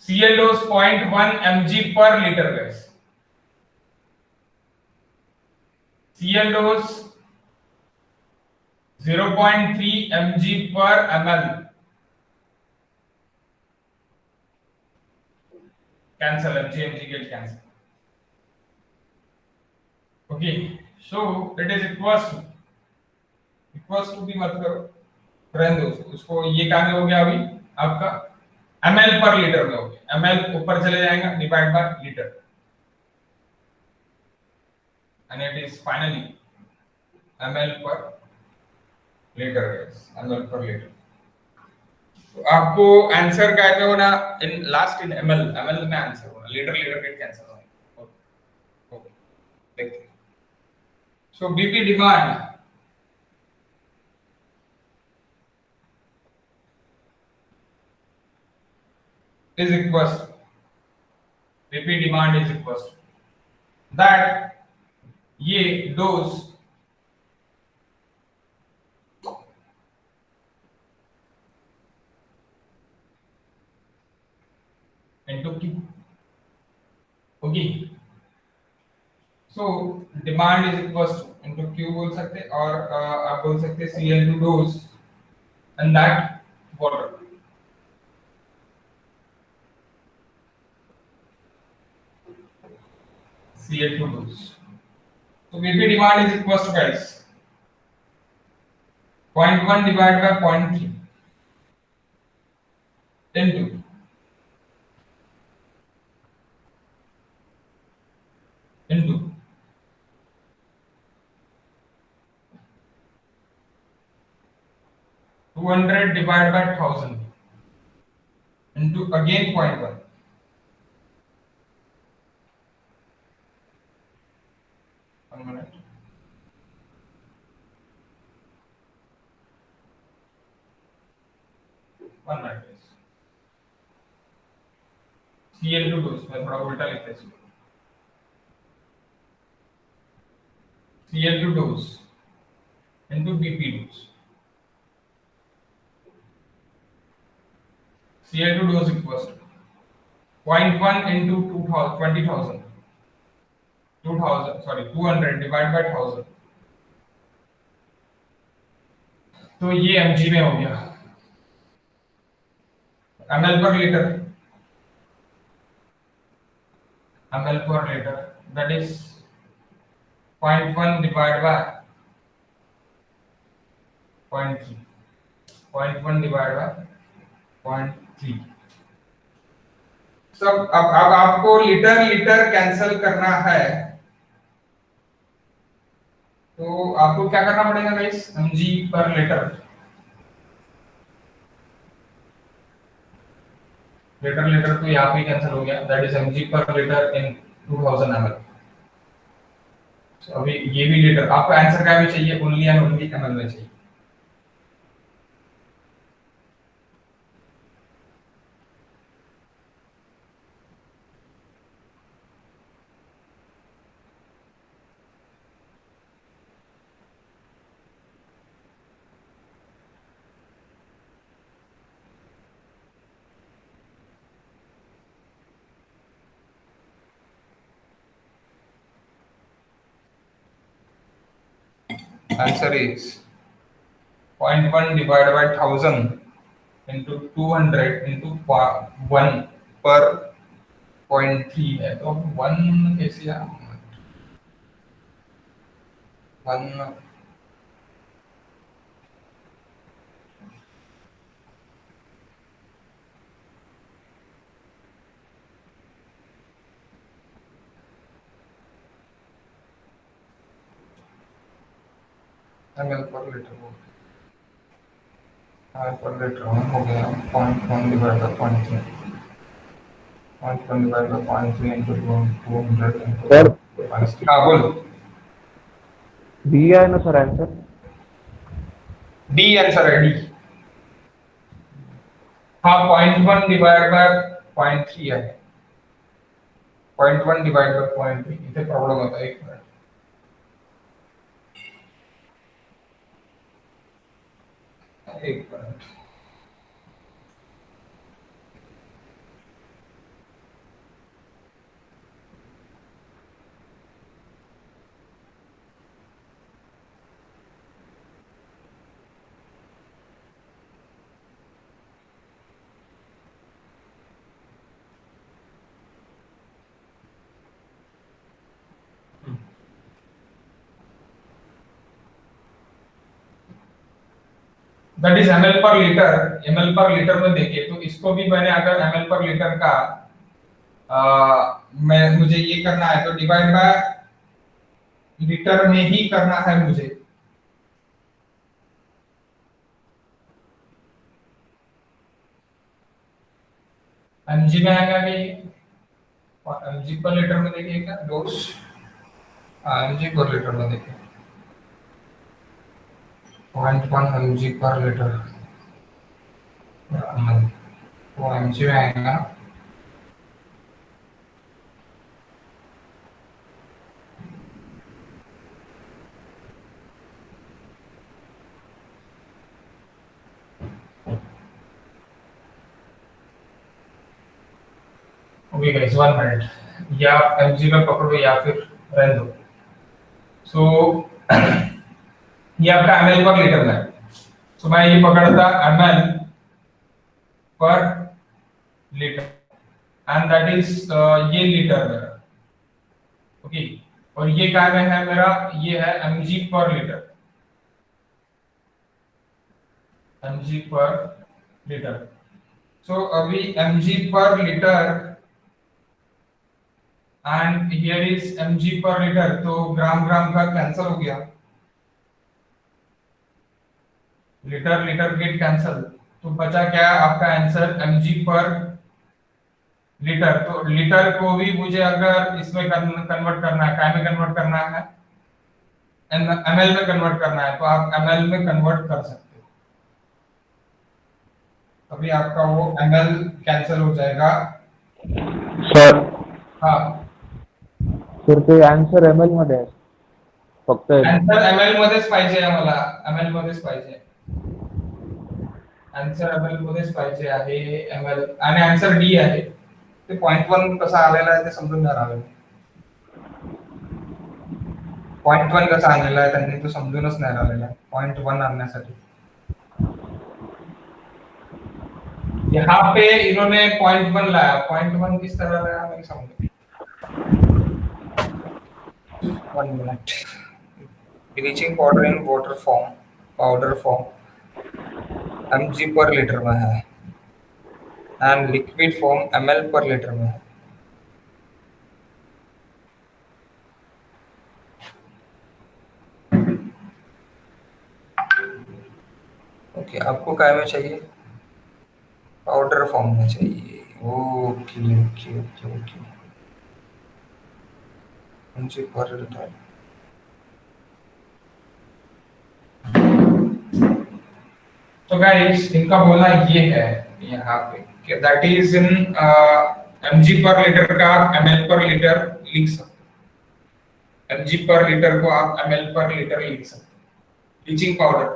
Cl dose 0.1 mg per liter, guys. Cl dose 0.3 mg per ml. Cancel mg get cancel. Okay, so it is equals to भी मत करो, रहने दो उसको. ये क्या में हो गया अभी आपका? ml पर लीटर में हो गया. ml ऊपर चले जाएगा, divide by litre, and it is finally ml per liter, guys. ml per liter. तो आपको आंसर क्या पे होना? इन लास्ट इन ml में आंसर होना. लीटर गेट कैंसिल होगा. ओके, देखते हैं. So BP demand is equals to BP demand is equals to that ये dose into Q. Okay, so demand is equals to into Q बोल सकते हैं, और आप बोल सकते हैं Cl2 dose and that water. Cl2 dose. So BP demand is equals to, guys, 0.1 divided by 0.3 into 200 divided by 1000 into again 0.1. One minute. One minute. Cl2 dose मैं थोड़ा उल्टा लिखता हूँ. Cl2 dose into BP dose. Cl2 dose equals to 0.1 into 20,000. 200 divided by 1000. तो ये mg में हो गया. ml per liter. ml per liter. That is 0.1 divided by 0.3. 0.1 divided by 0.3. सब अब आपको लीटर लीटर कैंसिल करना है, तो आपको क्या करना पड़ेगा guys? mg per litre. Litre litre तो यहाँ पे कैंसिल हो गया. That is mg per litre in 2000 ml. अभी ये भी लीटर. आपको आंसर क्या भी चाहिए? ओनली एंड ओनली ml में चाहिए. Answer is 0.1 divided by 1000 into 200 into 1 per 0.3 है. तो 1 कैसे आ? 1 ml per liter हो गया. per liter हो गया 0.1 divided by 0.3. 0.1 divided by 0.3 into 200 into sir हाँ बोल. डी है ना सर आंसर? डी आंसर है. डी. हाँ 0.1 divided by 0.3 है. 0.1 divided by 0.3 इसे प्रॉब्लम होता है. एक मिनट. एक मिनट. दैट इज ml पर लीटर. ml पर लीटर में देखिए तो इसको भी मैंने अगर ml पर लीटर का मैं मुझे ये करना है तो डिवाइड बाय लीटर में ही करना है मुझे. mg में आएगा कि mg पर लीटर में देखिए क्या डोज. mg पर लीटर में देखिए 0.1 mg पर लीटर. तो mg में आएगा ओके गाइस 1 मिनट. या mg में पकड़ो या फिर रहने दो. सो ये आपका ml पर लीटर में. सो मैं ये पकड़ता ml पर लीटर एंड दैट इज ये लीटर मेरा. ओके. और ये क्या में है मेरा? ये है mg per litre. mg per litre. सो अभी mg per litre and here is mg per litre. तो ग्राम ग्राम का कैंसिल हो गया. Litre litre get cancel. तो बचा क्या आपका आंसर mg पर लीटर। तो लीटर को भी मुझे अगर इसमें कन्वर्ट करना है, काय में कन्वर्ट करना है, ml में कन्वर्ट करना है, तो आप ml में कन्वर्ट कर सकते हो। अभी आपका वो ml कैंसिल हो जाएगा। सर हाँ, सर ते आन्सर एम एल मध्ये आहे फक्त आन्सर ml मध्येच पाहिजे आम्हाला, ml मध्येच पाहिजे आन्सर, ml मध्येच पाहिजे आहे ml, आणि आन्सर डी आहे। ते 0.1 कसा आलेला आहे ते समजून नाही राहिलं। 0.1 कसा आणलेला आहे त्यांनी तो समजूनच नाही राहिलेला आहे 0.1 आणण्यासाठी। यहाँ पे इन्होंने 0.1 लाया, 0.1 किस तरह लाया मैं समझ। 1 minute. Bleaching powder in water form, powder form mg per litre में है एंड लिक्विड फॉर्म ml पर लीटर में है। ओके, आपको काय में चाहिए? पाउडर फॉर्म में चाहिए। Okay okay okay okay, mg per litre. तो गाइस इनका बोलना ये है यहाँ पे कि that is in mg per litre का आप ml पर लीटर लिख सकते हो, mg पर लीटर को आप ml पर लीटर लिख सकते हो। Bleaching powder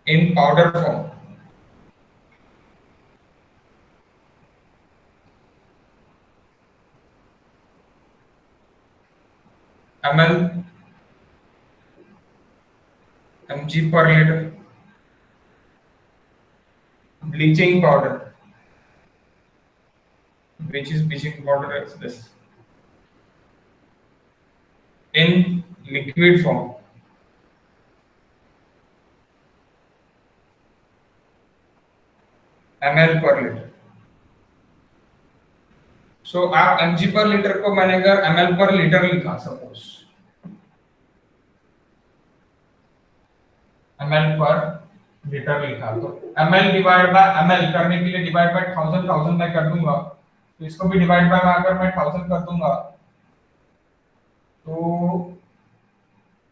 in powder form ml mg per liter, bleaching powder, which is bleaching powder is this, in liquid form ml per liter। सो आप mg पर लीटर को मैंने अगर ml पर लीटर लिखा सपोज, ml पर लीटर लिखा, तो ml divide by ml करने के लिए डिवाइड बाय 1000 मैं कर दूंगा, तो इसको भी डिवाइड बाय में अगर मैं 1000 कर दूंगा तो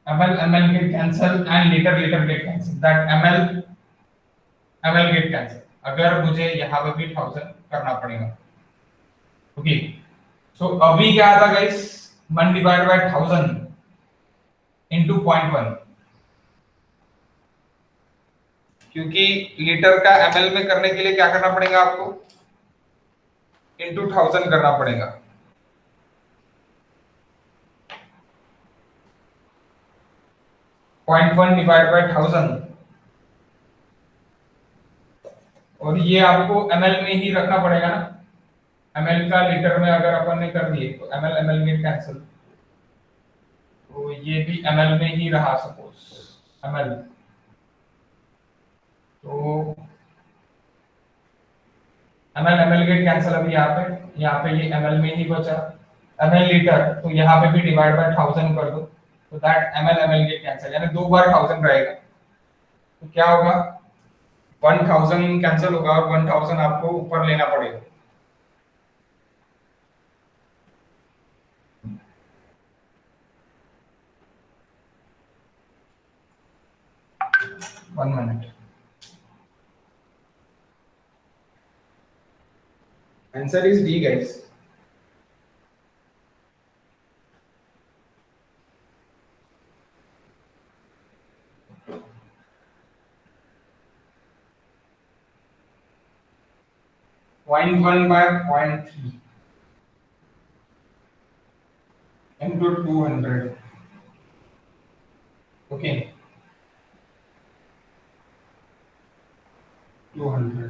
ml get cancel and litre get cancel, that ml get cancel. अगर मुझे यहाँ पे भी 1000 करना पड़ेगा। ओके, सो अभी क्या आता गाइस, 1 डिवाइड बाय 1000 इनटू 0.1, क्योंकि लीटर का ml में करने के लिए क्या करना पड़ेगा आपको, इनटू 1000 करना पड़ेगा। पॉइंट 1 डिवाइड बाय 1000, और ये आपको ml में ही रखना पड़ेगा ना, ml का लीटर में अगर अपन ने कर दिए तो ml गेट कैंसिल, तो ये भी ml में ही रहा सपोज ml, तो ml गेट कैंसिल। अभी यहाँ पे ये ml में ही बचा, ml लीटर, तो यहाँ पे भी डिवाइड बाय 1000 कर दो, तो दैट ml गेट कैंसिल, यानी 2 बार 1000 रहेगा, तो क्या होगा 1000 कैंसिल होगा और 1000 आपको ऊपर लेना पड़ेगा। One minute. Answer is D, guys. Point 1 by 0.3 into 200. Okay. 200।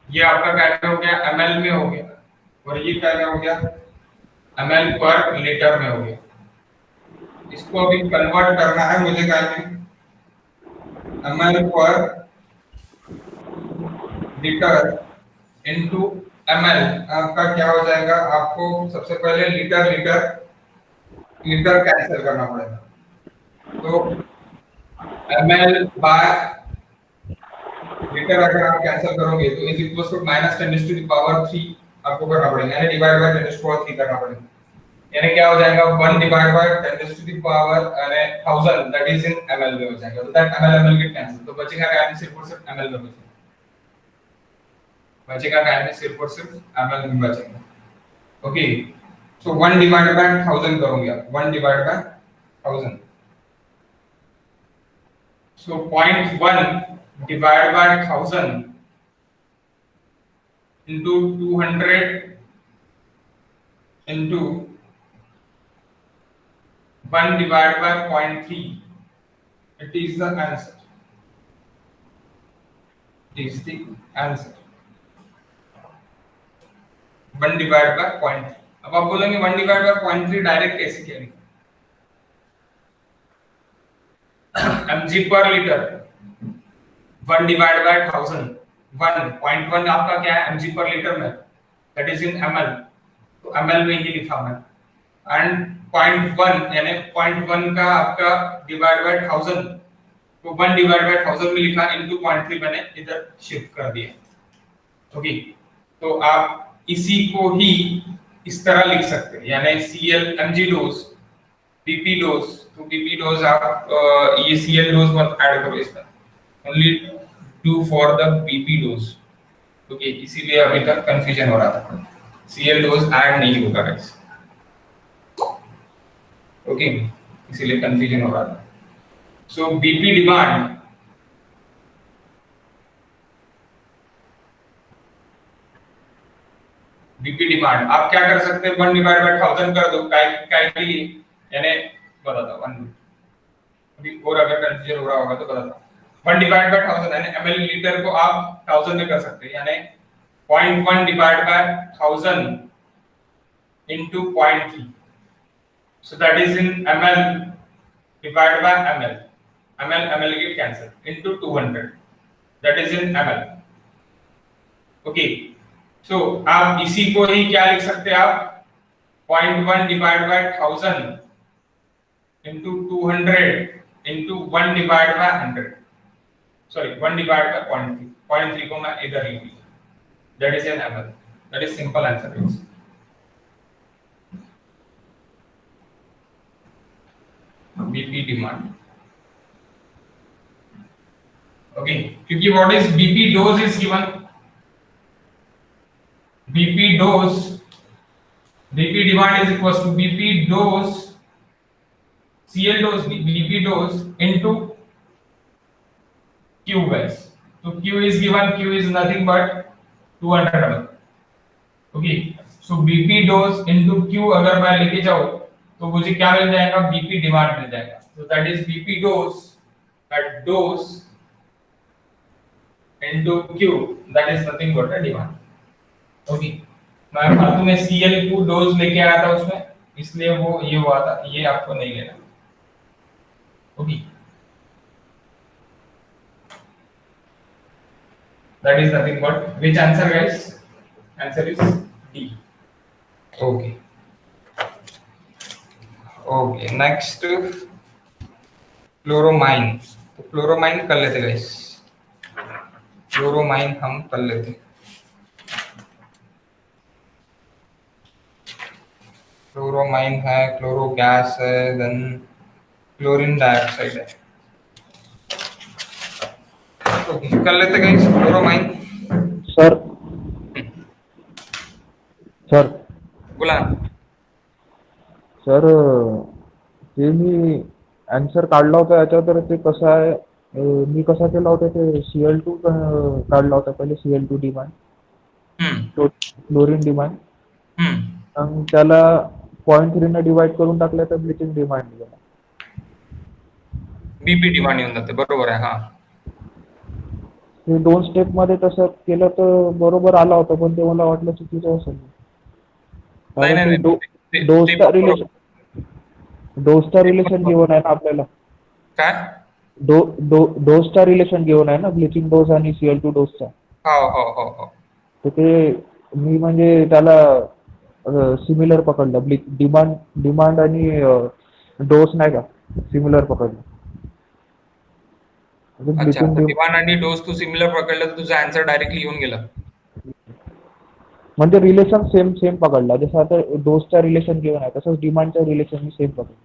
ये आपका क्या हो गया, ml में हो गया, और ये क्या हो गया, ml पर लीटर में हो गया। इसको अभी कन्वर्ट करना है मुझे क्या में, ml पर लीटर इनटू ml आपका क्या हो जाएगा, आपको सबसे पहले लीटर लीटर लीटर कैंसिल करना पड़ेगा। तो ml बाय लीटर अगर आप कैंसिल करोगे तो इज इक्वल टू -10⁻³ आपको करना पड़ेगा, यानी डिवाइड बाय 10⁻³ करना पड़ेगा। यानी क्या हो जाएगा 1 डिवाइड बाय 10⁻, यानी 1000 दैट इज इन ml में हो जाएगा। तो दैट ml गेट कैंसिल, तो बचेगा क्या, सिर्फ और सिर्फ ml में बचेगा क्या, सिर्फ और सिर्फ ml में बचेगा। ओके, सो 1 डिवाइड बाय 1000 करोगे आप, 1 divide by 1000, so 0.1 divided by 1000 into 200 into 1 divided by 0.3, it is the answer, it is the answer, 1 divided by 0.3। अब आप बोलेंगे 1 divided by 0.3 डायरेक्ट कैसे किया, mg per litre 1 divide by 1000, 1.1 आपका क्या है mg पर लीटर में, दैट इज इन ml, तो ml में ही लिखा मैं, एंड 0.1 यानी 0.1 का आपका डिवाइड बाय 1000, तो 1 डिवाइड बाय 1000 में लिखा इनटू 0.3 मैंने इधर शिफ्ट कर दिया। ओके, तो आप इसी को ही इस तरह लिख सकते हैं, यानी Cl mg dose Bp dose, तो Bp डोज आप ये Cl डोज मत ऐड करो इसमें, only do for the Bp dose. Okay, इसीलिए अभी तक कंफ्यूजन हो रहा था, Cl डोज ऐड नहीं होगा गाइस। ओके, इसीलिए कंफ्यूजन हो रहा था। सो Bp डिमांड Bp डिमांड आप क्या कर सकते हैं, 1 डिवाइड बाय 1000 कर दो, काय के लिए, यानी बताता हूं 1 मिनट, अभी और अगर कंफ्यूजन हो रहा होगा तो बताता हूं। 1 डिवाइड बाय 1000 यानी ml लीटर को आप 1000 में कर सकते हैं, यानी 0.1 divide by 1000 into 0.3, so that is in ml divided by ml, ml get cancel into 200, that is in ml। Okay, so आप इसी को ही क्या लिख सकते हैं आप, 0.1 divide by 1000 into 200 into 1 divided by 100, sorry 1 divided by 0.3, 0.3 को मैं इधर लिख लिया, that is an ml, that is simple answer is Bp demand। Okay, क्योंकि what is Bp dose is given, Bp dose, Bp demand is equals to Bp dose Cl dose Bp dose into Q guys, so Q is given, Q is nothing but 200 ml। Okay, so Bp dose into Q अगर मैं लेके जाऊं तो मुझे क्या मिल जाएगा, Bp demand मिल जाएगा, so that is Bp dose at dose into Q, that is nothing but a demand। Okay, मैं फालतू में Cl को डोज लेके आया था उसमें, इसलिए वो ये हुआ था, ये आपको नहीं लेना। Okay, that is nothing but which answer guys, answer is D। Okay okay, next chloramine, तो क्लोरोमाइन कर लेते गाइस, क्लोरोमाइन हम कर लेते। क्लोरोमाइन है, क्लोरो गैस है, देन क्लोरीन डाइऑक्साइड है। तो कर लेते गाइस क्लोरोमाइन। सर सर बोला सर, ते मी आन्सर काढला होता याचा, तर ते कसं आहे, मी कसा केला होता ते Cl2 काढला होता पहिले, Cl2 डिमांड, तो क्लोरीन डिमांड, आणि त्याला 0.3 ने डिवाइड करून टाकलं तर ब्लिचिंग डिमांड निघाला। बीपी डिमांड येऊन जाते, बरोबर आहे। हा, ते 2 स्टेप मध्ये तसं केलं तर बरोबर आला होता, पण ते मला वाटलं चुकीचं असेल, नाही कारण नाही ते डोजचा रिलेशन घेऊन आहे ना आपल्याला, काय डोजचा रिलेशन घेऊन आहे ना, ब्लिचिंग डोज आणि Cl2 डोजचा। हो हो हो हो, तर ते मी म्हणजे त्याला सिमिलर पकडलं. डिमांड आणि डोस नाही का सिमिलर पकडलं. अच्छा, ब्लिपिंग तर डिमांड आणि डोस तू सिमिलर पकडलं तर तुझा आन्सर डायरेक्टली येऊन गेला. म्हणजे रिलेशन सेम पकडला. जसं आता डोसचा रिलेशन घेऊन आहे तसंच डिमांडचा रिलेशन मी सेम पकडलं.